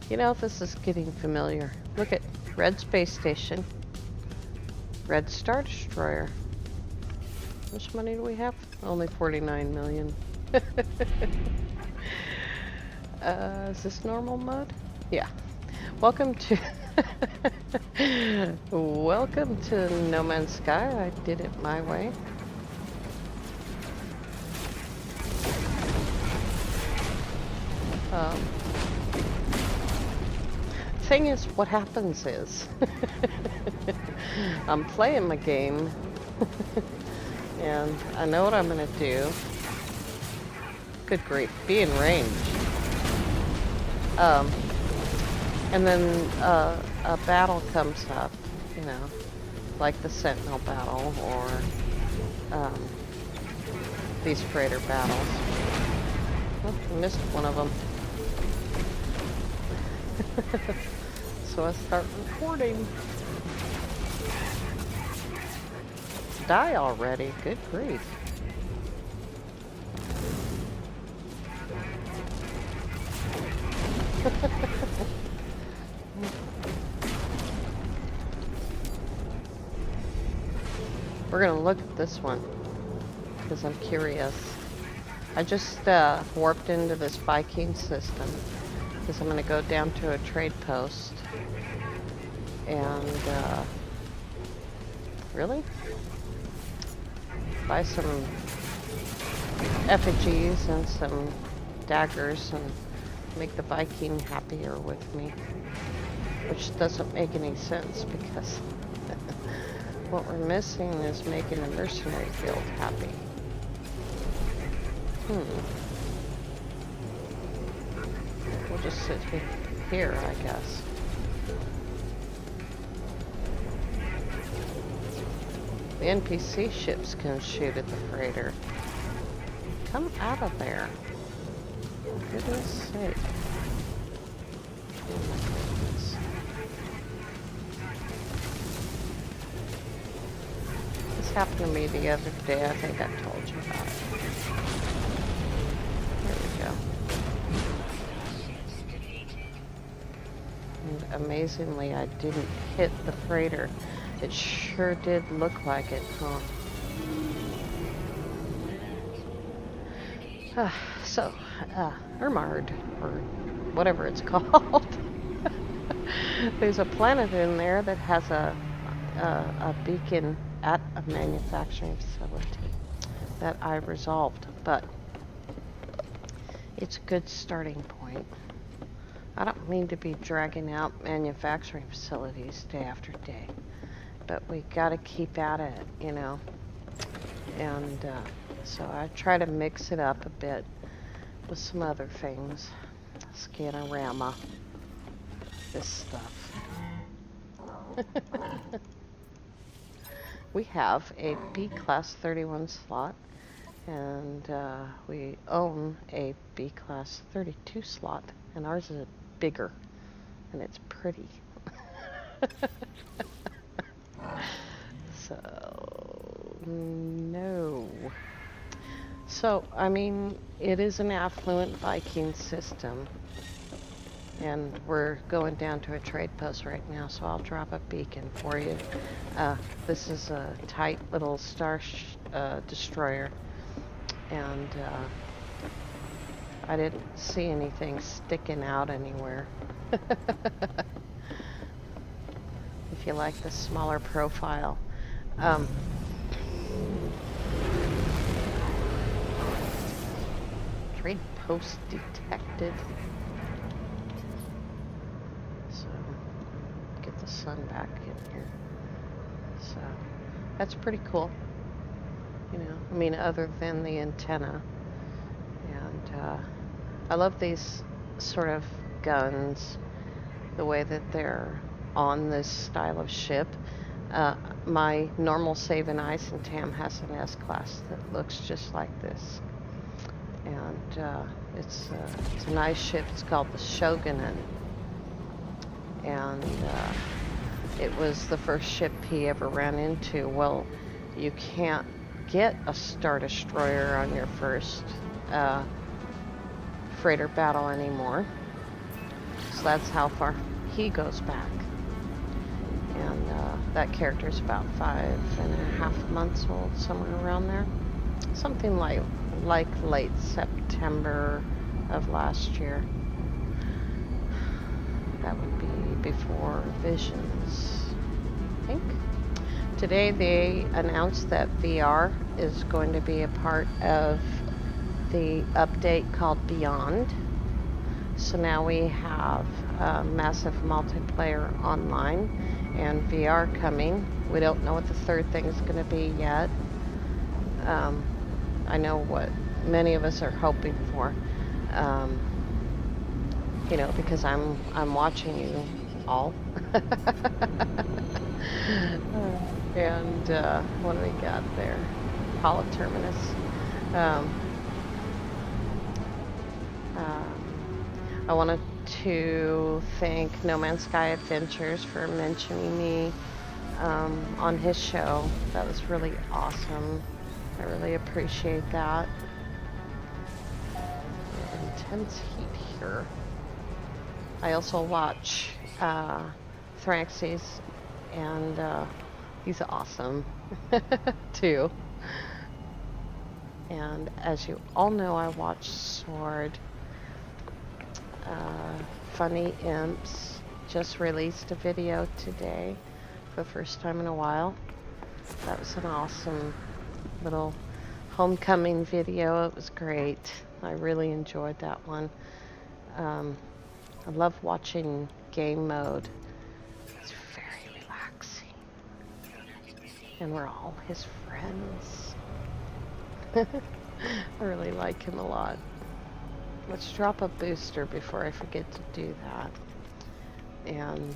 You know, this is getting familiar. Look at Red Space Station. Red Star Destroyer. How much money do we have? Only 49 million. Is this normal mode? Yeah. Welcome to Welcome to No Man's Sky. I did it my way. Thing is, what happens is I'm playing my game and I know what I'm gonna do. Good grief, be in range. And then a battle comes up, you know, like the Sentinel battle or these freighter battles. Oh, I missed one of them. So I start recording. Die already, good grief. We're gonna look at this one because I'm curious. I just warped into this Viking system because I'm gonna go down to a trade post and really buy some effigies and some daggers and make the Viking happier with me, which doesn't make any sense because what we're missing is making the mercenary guild happy. We'll just sit here, I guess. The NPC ships can shoot at the freighter. Come out of there. For goodness sake. Oh my goodness. This happened to me the other day. I think I told you about it. There we go. And amazingly, I didn't hit the freighter. It sure did look like it, huh? So, Ermard, or whatever it's called. There's a planet in there that has a beacon at a manufacturing facility that I resolved, but it's a good starting point. I don't mean to be dragging out manufacturing facilities day after day, but we gotta keep at it, you know. And so I try to mix it up a bit with some other things. Scanorama, this stuff. We have a B-Class 31 slot, and we own a B-Class 32 slot, and ours is bigger, and it's pretty. So, no. So, I mean, it is an affluent Viking system, and we're going down to a trade post right now, so I'll drop a beacon for you. This is a tight little star destroyer, and I didn't see anything sticking out anywhere. If you like the smaller profile. Trade post detected. So, get the sun back in here. So, that's pretty cool. You know, I mean, other than the antenna. And I love these sort of guns, the way that they're on this style of ship. My normal Save and Ice and Tam has an S-Class that looks just like this. And it's a nice ship. It's called the Shogunin. And it was the first ship he ever ran into. Well, you can't get a Star Destroyer on your first freighter battle anymore. So that's how far he goes back. And that character's about 5.5 months old, somewhere around there. Something like late September of last year. That would be before Visions, I think. Today they announced that VR is going to be a part of the update called Beyond. So now we have massive multiplayer online and VR coming. We don't know what the third thing is going to be yet. I know what many of us are hoping for. Because I'm watching you all. And what do we got there? Hollow Terminus. I wanted to thank No Man's Sky Adventures for mentioning me on his show. That was really awesome. I really appreciate that. Intense heat here. I also watch Thraxis, and he's awesome too. And as you all know, I watch Sword. Funny Imps just released a video today for the first time in a while. That was an awesome little homecoming video. It was great. I really enjoyed that one. I love watching game mode. It's very relaxing. And we're all his friends. I really like him a lot. Let's drop a booster before I forget to do that. And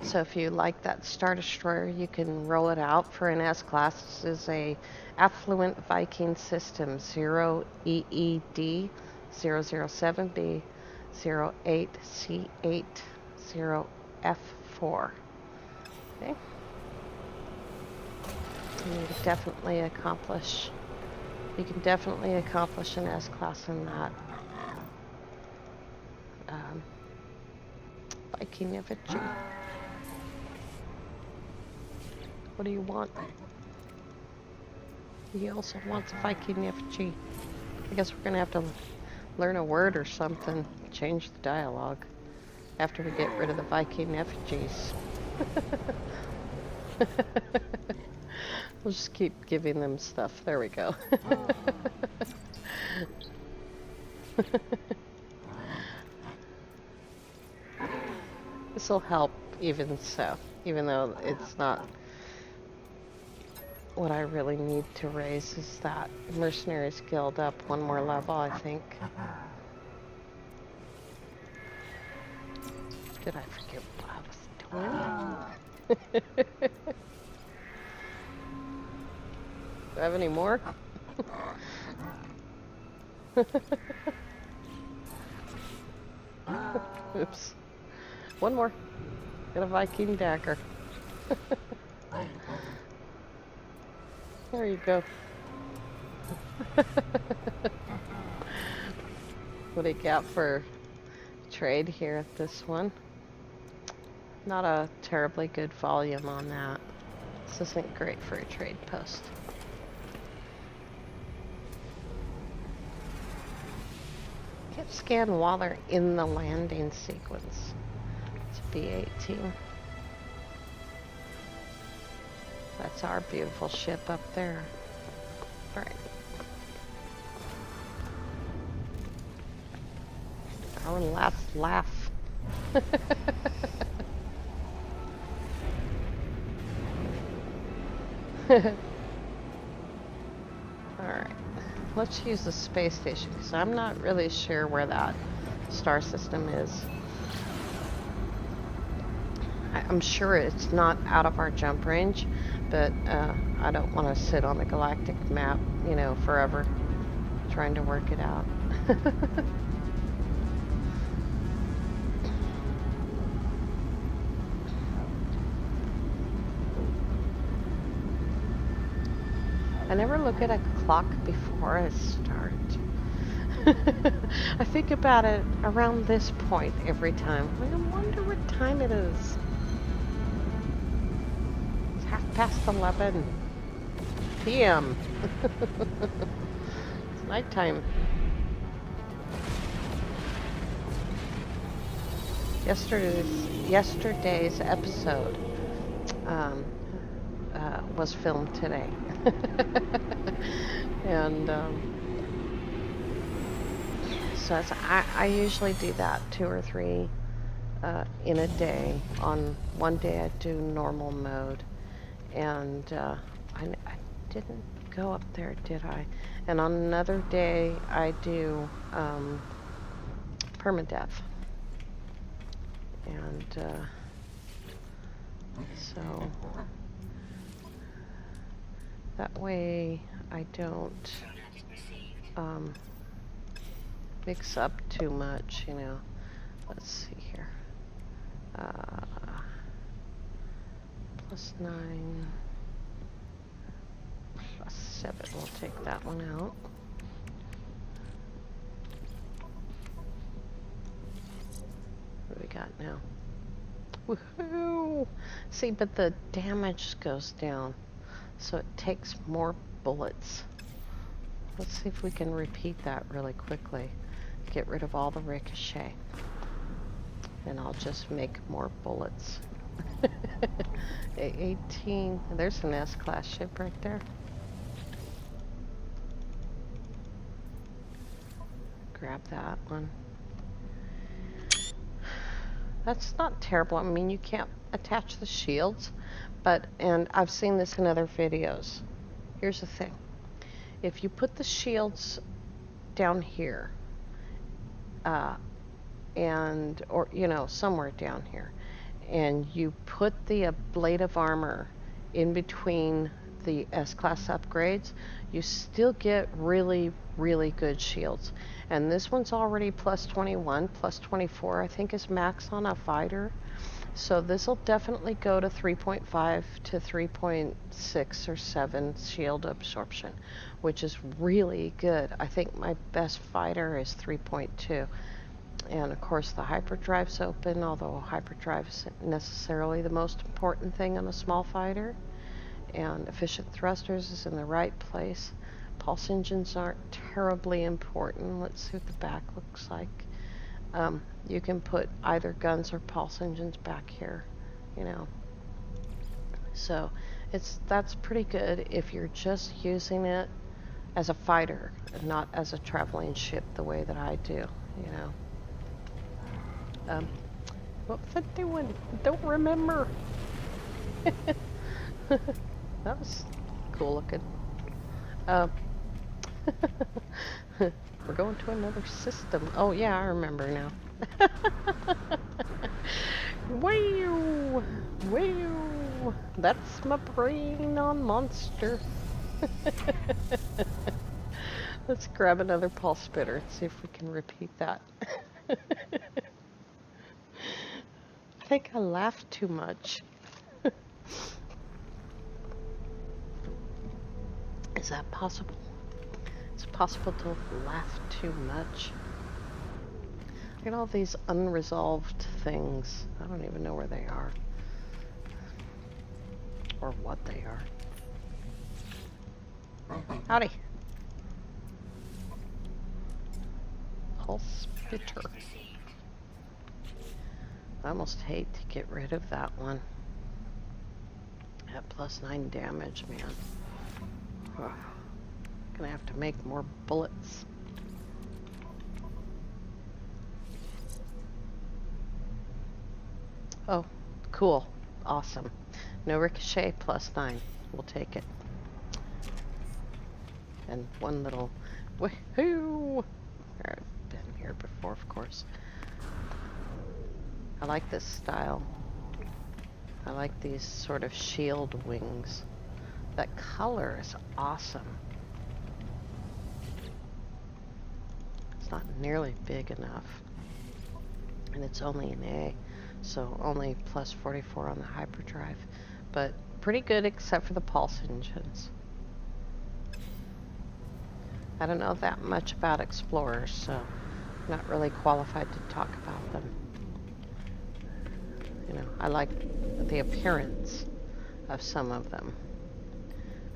so if you like that Star Destroyer, you can roll it out for an S-Class. This is a Affluent Viking System 0EED 007B 08C8 0F4. Okay. And you can definitely accomplish an S-Class in that. Viking effigy. What do you want? He also wants a Viking effigy. I guess we're gonna have to learn a word or something, change the dialogue after we get rid of the Viking effigies. We'll just keep giving them stuff. There we go. This will help even though it's not what I really need to raise is that Mercenaries Guild up one more level, I think. Did I forget what I was doing? Do I have any more? Oops. One more. Got a Viking dagger. There you go. What do you got for trade here at this one? Not a terribly good volume on that. This isn't great for a trade post. Get scan while they're in the landing sequence. It's B-18. That's our beautiful ship up there. All right. Our last laugh. Alright. Let's use the space station because I'm not really sure where that star system is. I'm sure it's not out of our jump range, but I don't want to sit on the galactic map, forever trying to work it out. I never look at a clock before I start. I think about it around this point every time. I wonder what time it is. It's 11:30 p.m. It's nighttime. Yesterday's episode was filmed today. And so I usually do that 2 or 3 in a day. On one day I do normal mode, and I didn't go up there, did I? And on another day I do permadeath. And so that way I don't mix up too much, you know. Let's see here. +9, +7. We'll take that one out. What do we got now? Woohoo! See, but the damage goes down, so it takes more bullets. Let's see if we can repeat that really quickly. Get rid of all the ricochet, and I'll just make more bullets. 18. There's an S-class ship right there. Grab that one. That's not terrible. I mean, you can't attach the shields, and I've seen this in other videos. Here's the thing. If you put the shields down here, or you know, somewhere down here, and you put the blade of armor in between the S-class upgrades, you still get really, really good shields. And this one's already +21, +24, I think is max on a fighter. So this will definitely go to 3.5 to 3.6 or 7 shield absorption, which is really good. I think my best fighter is 3.2. And of course the hyperdrive's open, although hyperdrive isn't necessarily the most important thing on a small fighter. And efficient thrusters is in the right place. Pulse engines aren't terribly important. Let's see what the back looks like. You can put either guns or pulse engines back here, you know. So that's pretty good if you're just using it as a fighter and not as a traveling ship the way that I do, you know. What was I doing? Don't remember. That was cool looking. We're going to another system. Oh yeah, I remember now. Wow! Wow! That's my brain on monster. Let's grab another pulse spitter and see if we can repeat that. I think I laughed too much. Is that possible? It's possible to laugh too much. Look at all these unresolved things. I don't even know where they are. Or what they are. Howdy. Pulse spitter. I almost hate to get rid of that one. At +9 damage, man. Ugh. Gonna have to make more bullets. Oh, cool. Awesome. No ricochet, +9. We'll take it. And one little woohoo! I've been here before, of course. I like this style. I like these sort of shield wings. That color is awesome. It's not nearly big enough. And it's only an A, so only +44 on the hyperdrive. But pretty good except for the pulse engines. I don't know that much about explorers, so I'm not really qualified to talk about them. You know, I like the appearance of some of them.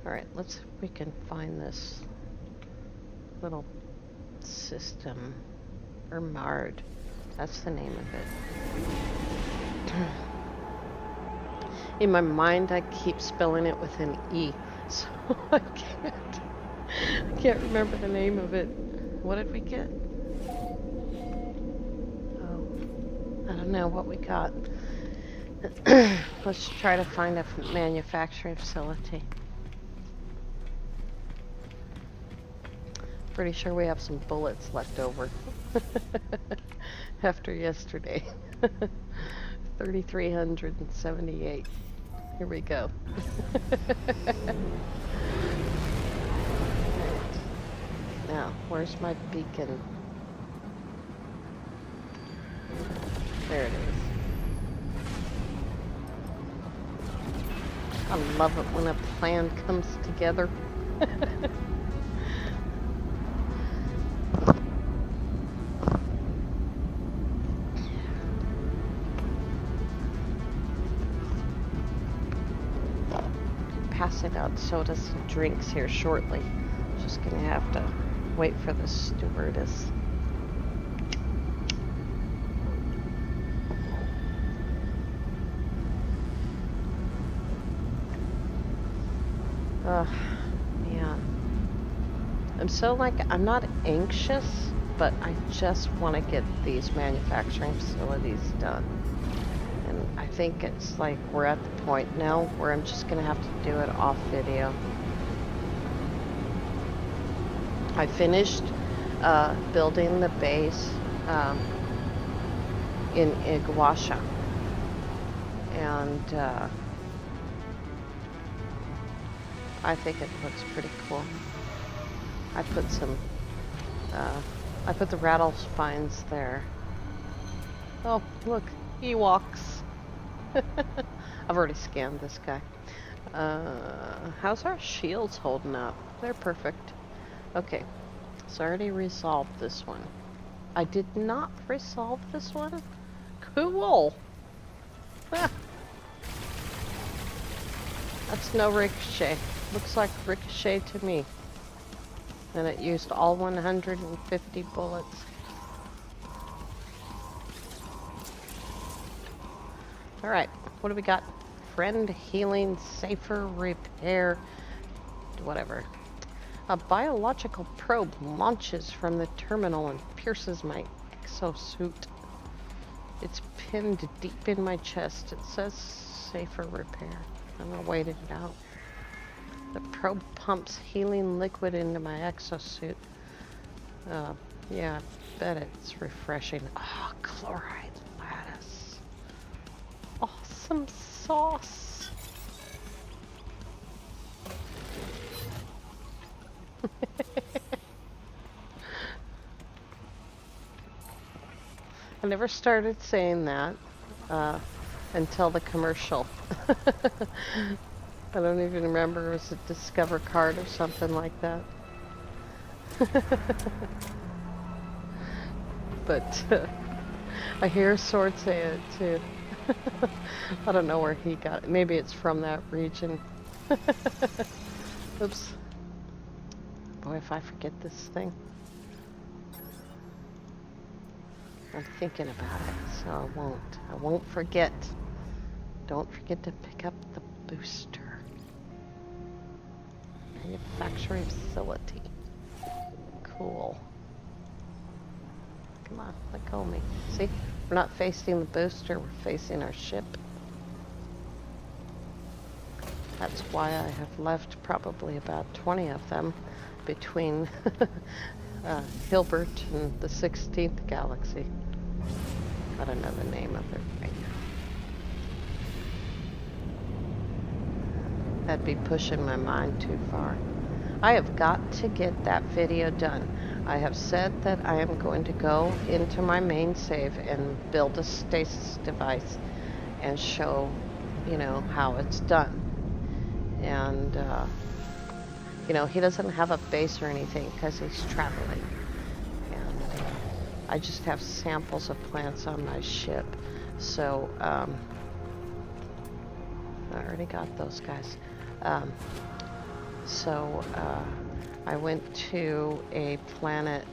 Alright, let's see if we can find this little system. Ermard. That's the name of it. In my mind, I keep spelling it with an E, so I can't remember the name of it. What did we get? Oh, I don't know what we got. Let's try to find a manufacturing facility. Pretty sure we have some bullets left over after yesterday. 3,378. Here we go. Now, where's my beacon? There it is. I love it when a plan comes together. Passing out sodas and drinks here shortly. Just gonna have to wait for the stewardess. Man. I'm not anxious, but I just want to get these manufacturing facilities done. And I think it's like we're at the point now where I'm just going to have to do it off video. I finished building the base in Iguasha. And I think it looks pretty cool. I put the rattle spines there. Oh, look, Ewoks. I've already scanned this guy. How's our shields holding up? They're perfect. Okay, so I already resolved this one. I did not resolve this one? Cool. That's no ricochet. Looks like ricochet to me. And it used all 150 bullets. Alright, what do we got? Friend, healing, safer, repair, whatever. A biological probe launches from the terminal and pierces my exosuit. It's pinned deep in my chest. It says safer repair. I'm gonna wait it out. The probe pumps healing liquid into my exosuit. Yeah, I bet it's refreshing. Ah, oh, chloride lattice. Awesome sauce. I never started saying that until the commercial. I don't even remember, it was a Discover card or something like that. But I hear Sword say it too. I don't know where he got it. Maybe it's from that region. Oops. Boy, if I forget this thing. I'm thinking about it, so I won't forget. Don't forget to pick up the booster. Manufacturing facility. Cool. Come on, let go of me. See, we're not facing the booster, we're facing our ship. That's why I have left probably about 20 of them between Hilbert and the 16th galaxy. I don't know the name of it right now. That'd be pushing my mind too far. I have got to get that video done. I have said that I am going to go into my main save and build a stasis device and show, you know, how it's done. And You know, he doesn't have a base or anything because he's traveling. And I just have samples of plants on my ship. So, I already got those guys. I went to a planet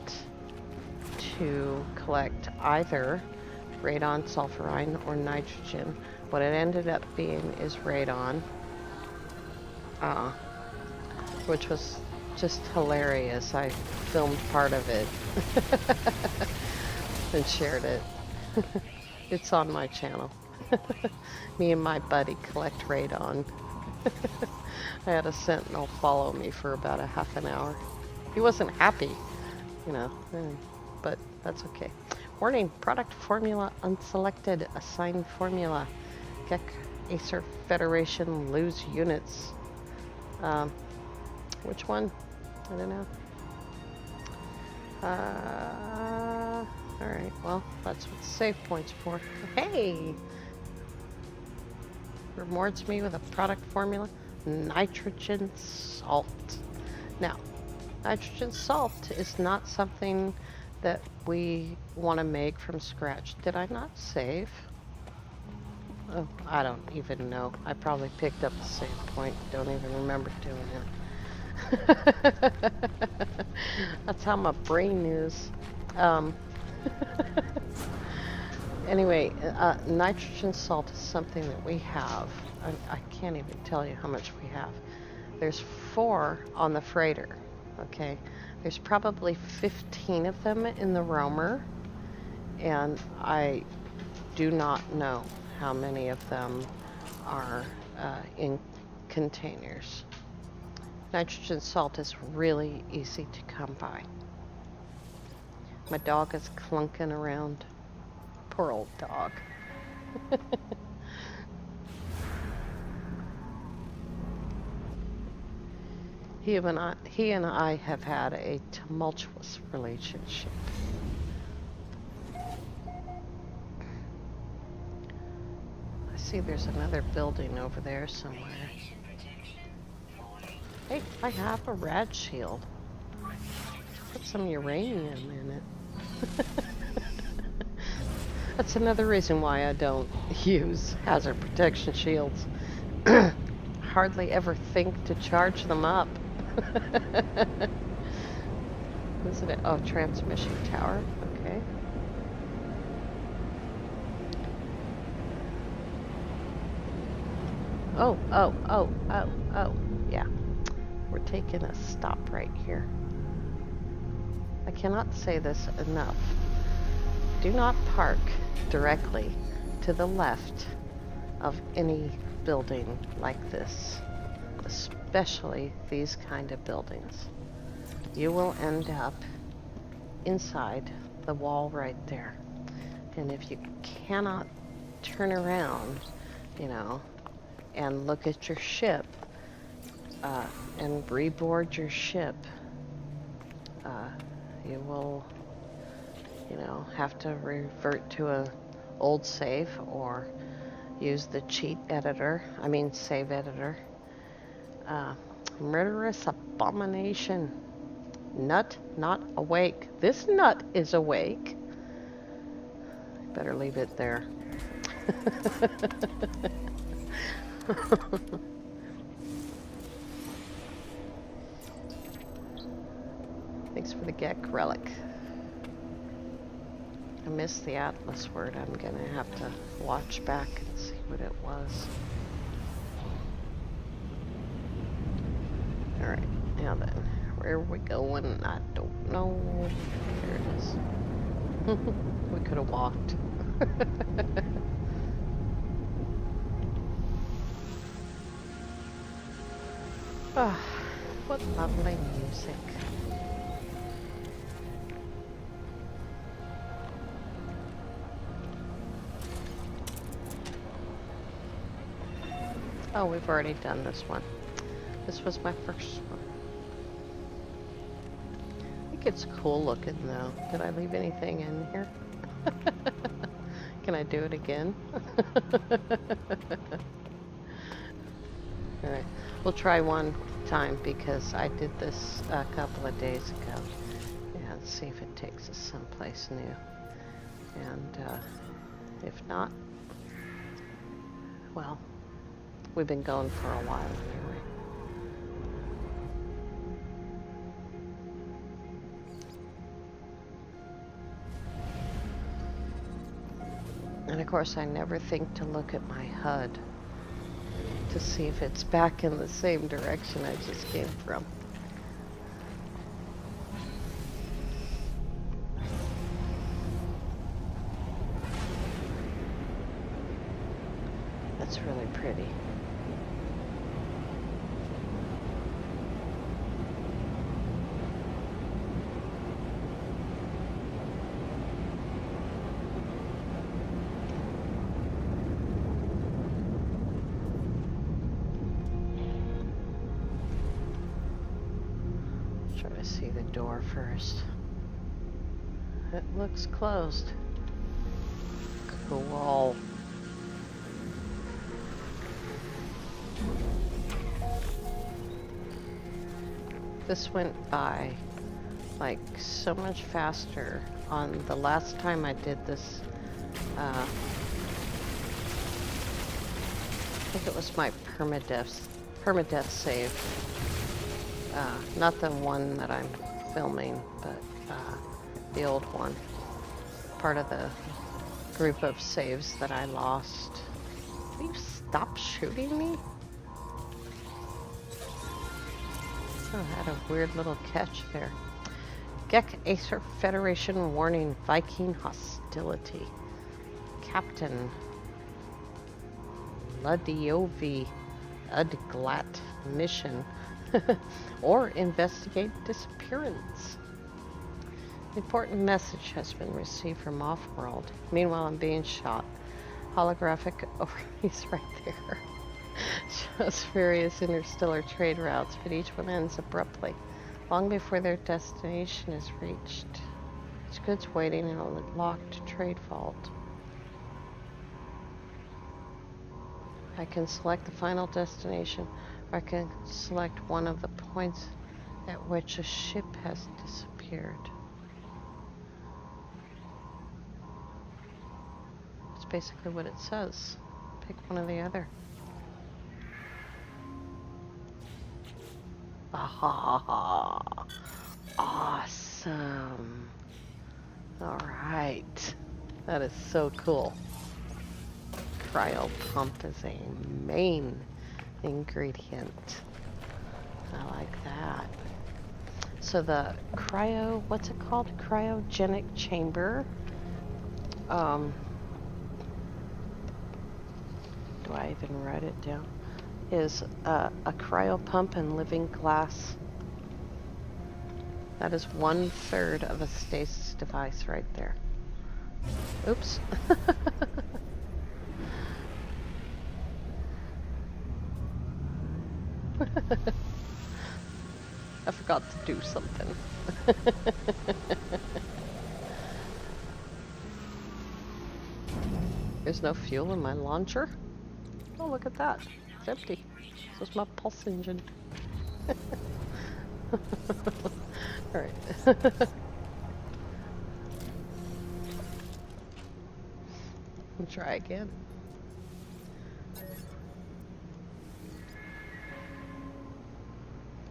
to collect either radon, sulfurine, or nitrogen. What it ended up being is radon, which was just hilarious. I filmed part of it and shared it. It's on my channel. Me and my buddy collect radon. I had a sentinel follow me for about a half an hour. He wasn't happy, you know, but that's okay. Warning, product formula unselected, assign formula. Keck Acer Federation lose units. Which one? I don't know. Alright, well, that's what the save point's for. Hey! Rewards me with a product formula, nitrogen salt. Now, nitrogen salt is not something that we want to make from scratch. Did I not save? Oh, I don't even know. I probably picked up the save point. Don't even remember doing it. That's how my brain is. Anyway, nitrogen salt is something that we have. I can't even tell you how much we have. There's 4 on the freighter, okay? There's probably 15 of them in the roamer, and I do not know how many of them are in containers. Nitrogen salt is really easy to come by. My dog is clunking around. Poor old dog. He and I have had a tumultuous relationship. I see there's another building over there somewhere. Hey, I have a rad shield. Put some uranium in it. That's another reason why I don't use hazard protection shields. Hardly ever think to charge them up. Isn't it? Oh, transmission tower. Okay. Oh. Yeah. We're taking a stop right here. I cannot say this enough. Do not park directly to the left of any building like this, especially these kind of buildings. You will end up inside the wall right there. And if you cannot turn around, you know, and look at your ship, and reboard your ship, you will, you know, have to revert to a old save or use the cheat editor, save editor. Murderous abomination. Nut not awake. This nut is awake. Better leave it there. Thanks for the Gek relic. I missed the Atlas word. I'm gonna have to watch back and see what it was. Alright, now then, where are we going? I don't know. There it is. We could have walked. Ah, what lovely music. Oh, we've already done this one. This was my first one. I think it's cool looking though. Did I leave anything in here? Can I do it again? Alright, we'll try one time because I did this a couple of days ago. Yeah, let's see if it takes us someplace new. And if not, well, we've been going for a while anyway. And of course, I never think to look at my HUD to see if it's back in the same direction I just came from. That's really pretty. Try to see the door first. It looks closed. Cool. This went by like so much faster on the last time I did this. I think it was my permadeath save. Not the one that I'm filming, but the old one. Part of the group of saves that I lost. Will you stop shooting me? Oh, I had a weird little catch there. Gek Acer Federation warning, Viking hostility. Captain Ladiovi Udglat mission. Or investigate disappearance. Important message has been received from Offworld. Meanwhile, I'm being shot. Holographic overlays right there. Shows various interstellar trade routes, but each one ends abruptly, long before their destination is reached. Each good's waiting in a locked trade vault. I can select the final destination, or I can select one of the points at which a ship has disappeared. That's basically what it says. Pick one or the other. Ah, awesome. All right. That is so cool. Cryo pump is a main ingredient. I like that. So the what's it called? Cryogenic chamber. Do I even write it down? Is a cryo pump and living glass. That is 1/3 of a stasis device right there. Oops. I forgot to do something. There's no fuel in my launcher. Oh, look at that. It's empty. So it's my pulse engine. Alright. We'll try again.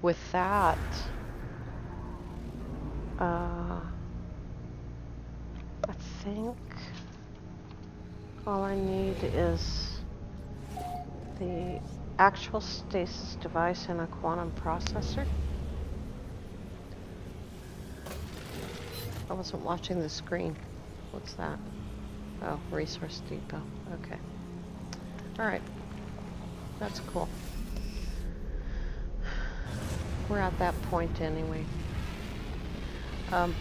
With that, I think all I need is the actual stasis device and a quantum processor. I wasn't watching the screen. What's that? Oh, resource depot. Okay. Alright. That's cool. We're at that point anyway. I'm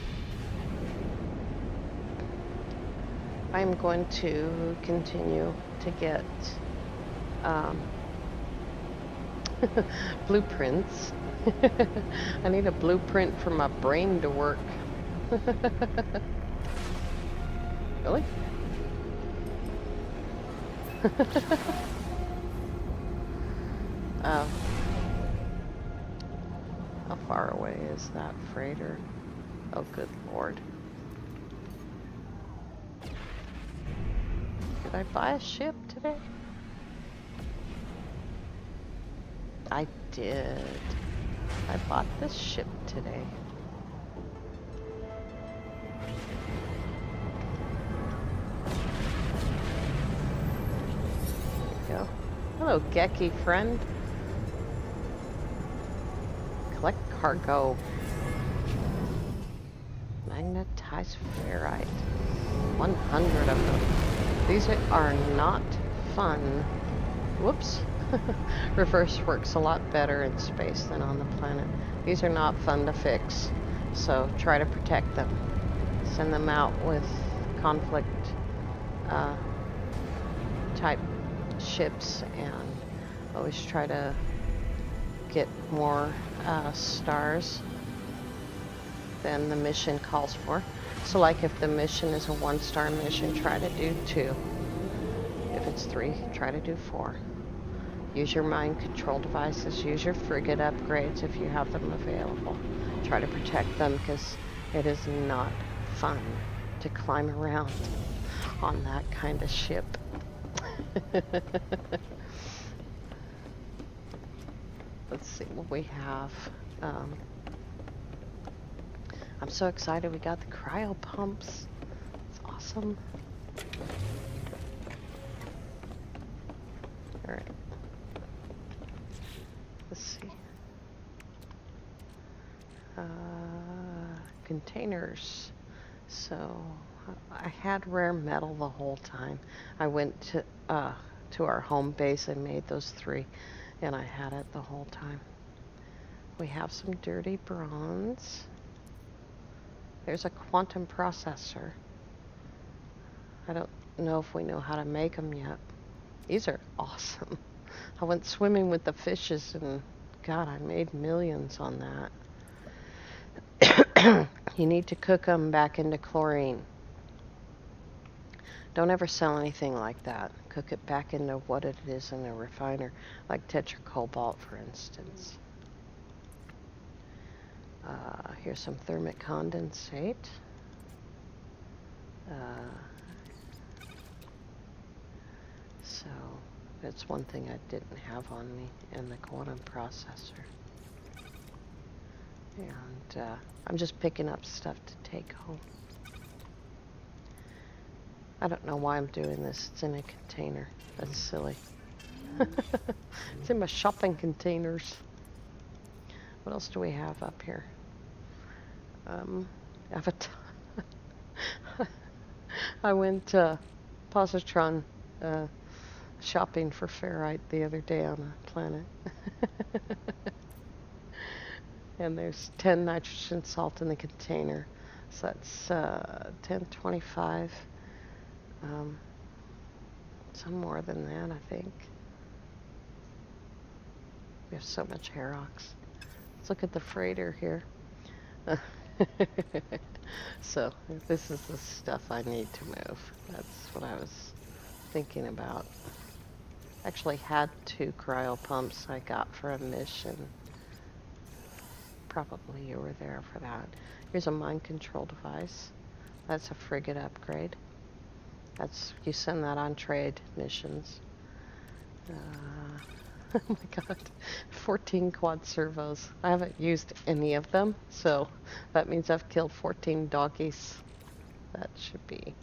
going to continue to get blueprints. I need a blueprint for my brain to work. Really? far away is that freighter? Oh, good Lord. Did I buy a ship today? I did. I bought this ship today. There you go. Hello, Geki friend. Collect cargo. Magnetized ferrite. 100 of them. These are not fun. Whoops. Reverse works a lot better in space than on the planet. These are not fun to fix, so try to protect them. Send them out with conflict type ships, and always try to get more stars than the mission calls for. So like if the mission is a 1-star mission, try to do 2. If it's 3, try to do 4. Use your mind control devices. Use your frigate upgrades if you have them available. Try to protect them, because it is not fun to climb around on that kind of ship. Let's see what we have. I'm so excited we got the cryo pumps. It's awesome. All right. Let's see. Containers. So I had rare metal the whole time. I went to our home base and made those 3, and I had it the whole time. We have some dirty bronze. There's a quantum processor. I don't know if we know how to make them yet. These are awesome. I went swimming with the fishes, and God, I made millions on that. You need to cook them back into chlorine. Don't ever sell anything like that. Cook it back into what it is in a refiner, like tetracobalt, for instance. Here's some thermic condensate. So that's one thing I didn't have on me, and the quantum processor. And I'm just picking up stuff to take home. I don't know why I'm doing this. It's in a container. That's silly. It's in my shopping containers. What else do we have up here? I went positron shopping for ferrite the other day on a planet. And there's 10 nitrogen salt in the container. So that's 1025. Some more than that, I think. We have so much Herox. Let's look at the freighter here. So this is the stuff I need to move. That's what I was thinking about. Actually had 2 cryo pumps I got for a mission. Probably you were there for that. Here's a mind control device. That's a frigate upgrade. You send that on trade missions. Oh my God, 14 quad servos. I haven't used any of them, so that means I've killed 14 doggies. That should be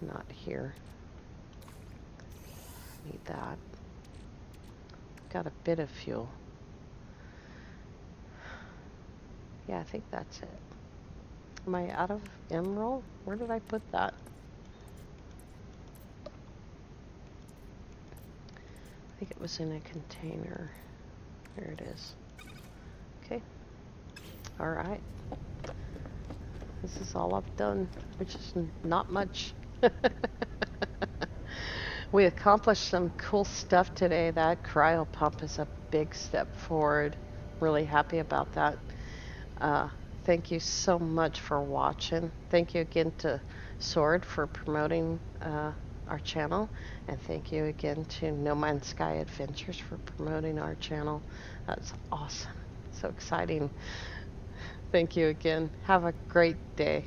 not here. Need that. Got a bit of fuel. Yeah, I think that's it. Am I out of emerald? Where did I put that? I think it was in a container. There it is. Okay. All right. This is all I've done, which is not much. We accomplished some cool stuff today. That cryo pump is a big step forward. Really happy about that. Thank you so much for watching. Thank you again to Sword for promoting our channel, and thank you again to No Man's Sky Adventures for promoting our channel. That's awesome. So exciting. Thank you again. Have a great day.